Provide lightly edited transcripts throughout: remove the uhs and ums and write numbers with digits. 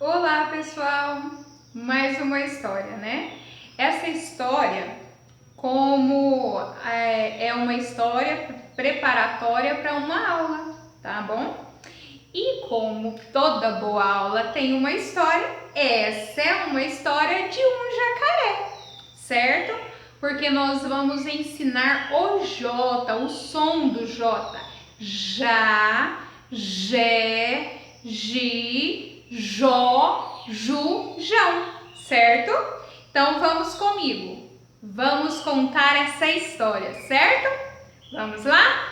Olá, pessoal! Mais uma história, né? Essa história, como é uma história preparatória para uma aula, tá bom? E como toda boa aula tem uma história, essa é uma história de um jacaré, certo? Porque nós vamos ensinar o J, o som do J. Já, Jé, Gi, Jó, Ju, Jão, certo? Então vamos comigo. Vamos contar essa história, certo? Vamos lá?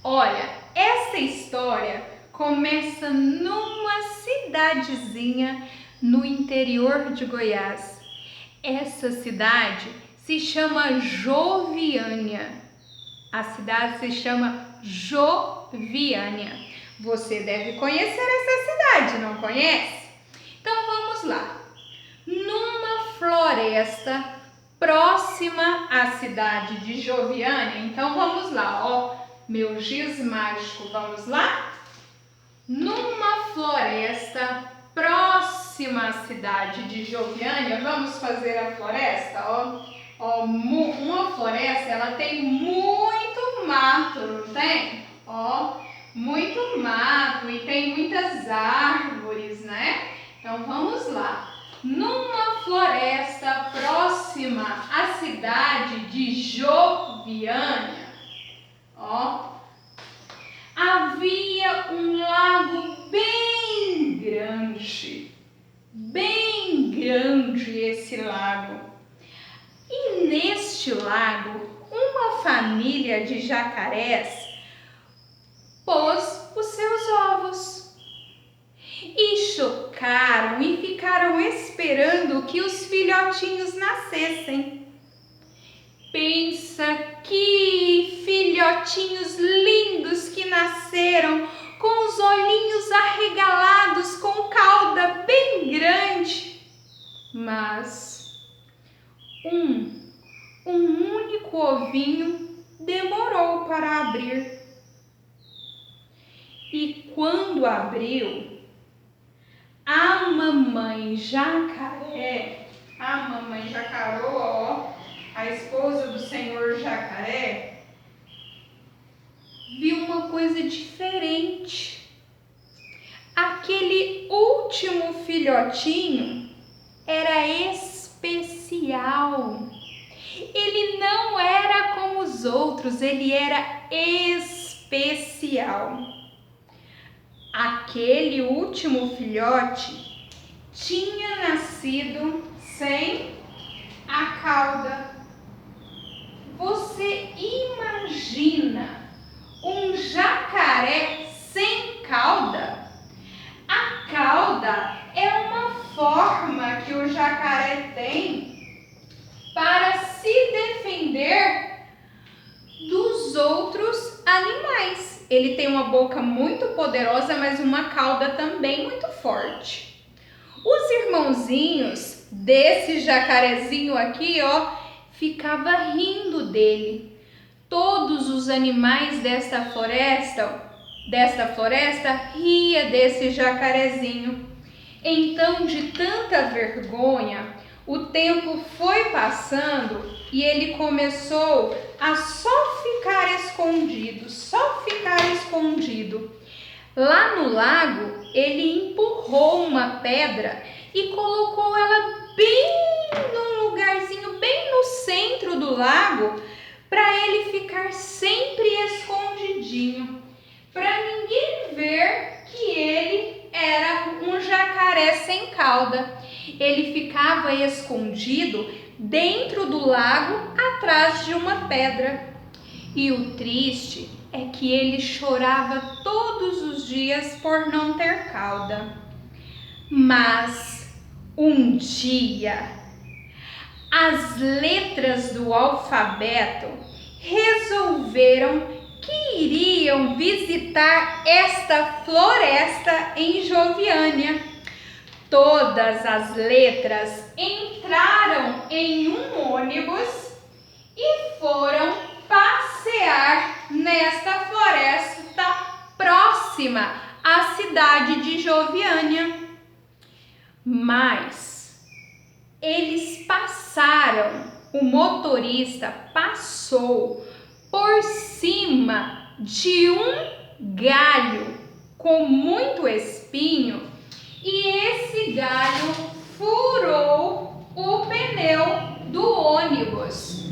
Olha, essa história começa numa cidadezinha no interior de Goiás. Essa cidade se chama Joviânia. A cidade se chama Joviânia. Você deve conhecer essa cidade, não conhece? Então vamos lá. Numa floresta próxima à cidade de Joviânia, então vamos lá, ó, meu giz mágico, vamos lá? Numa floresta próxima à cidade de Joviânia, vamos fazer a floresta, ó, uma floresta, ela tem muito mato, não tem? Ó, muito mato e tem muitas árvores, né? Então vamos lá. Numa floresta próxima à cidade de Joviânia, ó, havia um lago bem grande esse lago. E neste lago, uma família de jacarés pôs os seus ovos. E chocaram e ficaram esperando que os filhotinhos nascessem. Pensa que filhotinhos lindos que nasceram, com os olhinhos arregalados, com cauda bem grande. Mas um único ovinho demorou para abrir. E quando abriu, a mamãe jacaré, ó, a esposa do senhor jacaré, viu uma coisa diferente. Aquele último filhotinho era especial. Ele não era como os outros, ele era especial. Aquele último filhote tinha nascido sem a cauda. Você imagina um jacaré sem cauda? A cauda é uma forma que o jacaré tem para se defender dos outros animais. Ele tem uma boca muito poderosa, mas uma cauda também muito forte. Os irmãozinhos desse jacarezinho aqui, ó, ficava rindo dele. Todos os animais desta floresta ria desse jacarezinho. Então, de tanta vergonha, o tempo foi passando e ele começou a só ficar escondido. Lá no lago, ele empurrou uma pedra e colocou ela bem num lugarzinho bem no centro do lago, para ele ficar sempre escondidinho, para ninguém ver que ele era um jacaré sem cauda. Ele ficava escondido dentro do lago, atrás de uma pedra. E o triste é que ele chorava todos os dias por não ter cauda. Mas um dia, as letras do alfabeto resolveram que iriam visitar esta floresta em Joviânia. Todas as letras entraram em um ônibus e foram passear nesta floresta próxima à cidade de Joviânia. Mas eles passaram, o motorista passou por cima de um galho com muito espinho e esse galho furou o pneu do ônibus.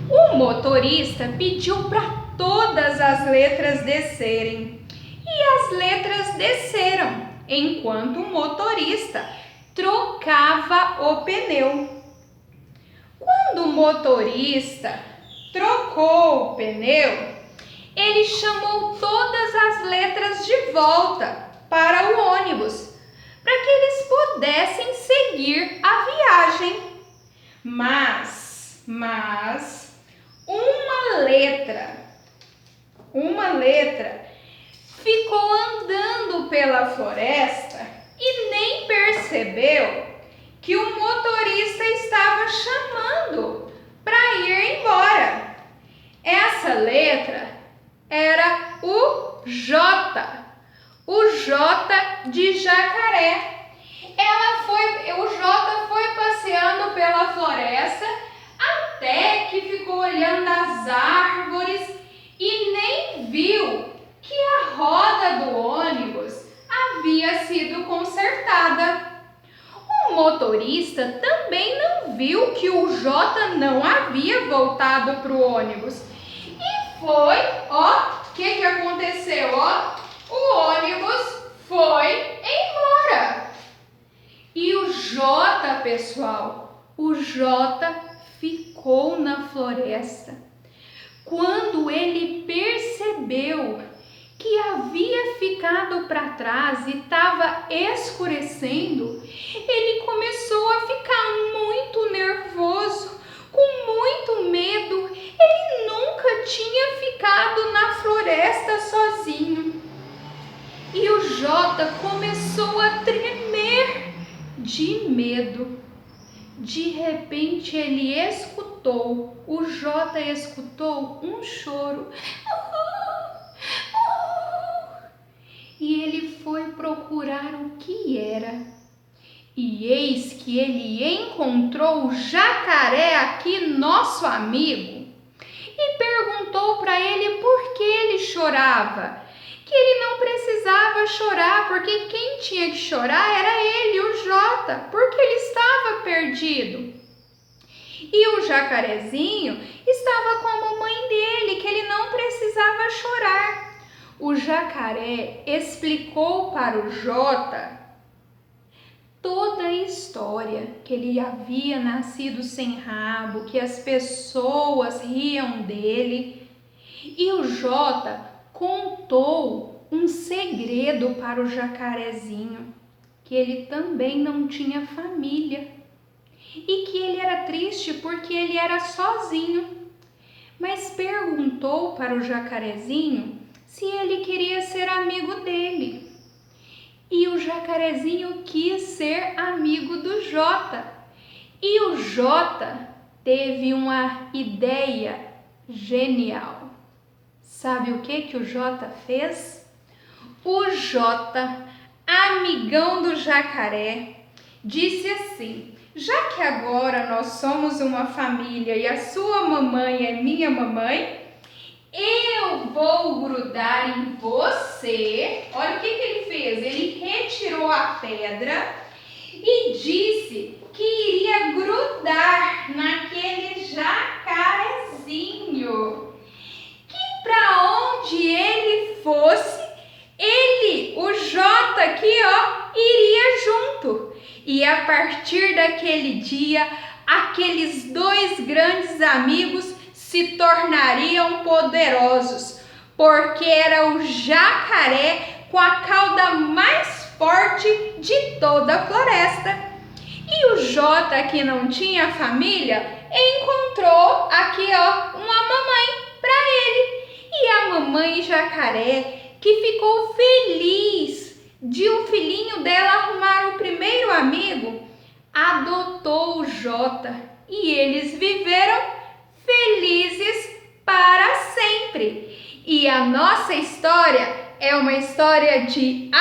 O motorista pediu para todas as letras descerem e as letras desceram enquanto o motorista trocava o pneu. Quando o motorista trocou o pneu, ele chamou todas as letras de volta para o ônibus, para que eles pudessem seguir a viagem. Mas uma letra ficou andando pela floresta e nem percebeu que o motorista estava chamando para ir embora. Essa letra era o J de jacaré. O J foi passeando pela floresta até que ficou olhando as árvores e nem viu que a roda do ônibus havia sido consertada. O motorista também não viu que o J não havia voltado para o ônibus. E foi, o que aconteceu? O ônibus foi embora. E o J, pessoal, o J ficou na floresta. Quando ele percebeu que havia ficado para trás e estava escurecendo, ele começou a ficar muito nervoso, com muito medo. Ele nunca tinha ficado na floresta sozinho. E o J começou a tremer de medo. De repente ele escutou, o J escutou um choro. E ele foi procurar o que era. E eis que ele encontrou o jacaré aqui, nosso amigo, e perguntou para ele por que ele chorava. Que ele não precisava chorar, porque quem tinha que chorar era ele, o J, porque ele estava perdido. E o jacarezinho estava com a mamãe dele, que ele não precisava chorar. O jacaré explicou para o J toda a história, que ele havia nascido sem rabo, que as pessoas riam dele. E o J contou um segredo para o jacarezinho, que ele também não tinha família e que ele era triste porque ele era sozinho. Mas perguntou para o jacarezinho se ele queria ser amigo dele. E o jacarezinho quis ser amigo do J. E o J teve uma ideia genial. Sabe o que o J fez? O J, amigão do jacaré, disse assim: já que agora nós somos uma família e a sua mamãe é minha mamãe, eu vou grudar em você. Olha o que ele fez. Ele retirou a pedra e disse que iria grudar naquele jacarezinho. Que para onde ele fosse, ele, o J aqui, iria junto. E a partir daquele dia, aqueles dois grandes amigos se tornariam poderosos, porque era o jacaré com a cauda mais forte de toda a floresta. E o J, que não tinha família, encontrou aqui uma mamãe para ele. E a mamãe jacaré, que ficou feliz de o filhinho dela arrumar o primeiro amigo, adotou o J e eles viveram felizes para sempre. E a nossa história é uma história de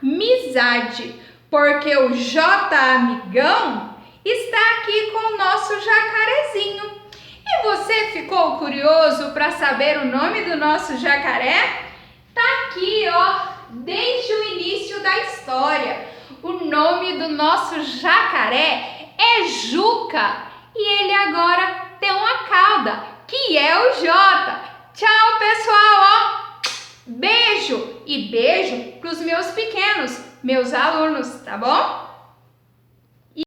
amizade, Porque o J amigão está aqui com o nosso jacarezinho. E você ficou curioso para saber o nome do nosso jacaré? Tá aqui, ó, desde o início da história. O nome do nosso jacaré é Juca e ele agora tem uma cauda, que é o J. Tchau, pessoal, ó. Beijo e beijo para os meus pequenos, meus alunos, tá bom?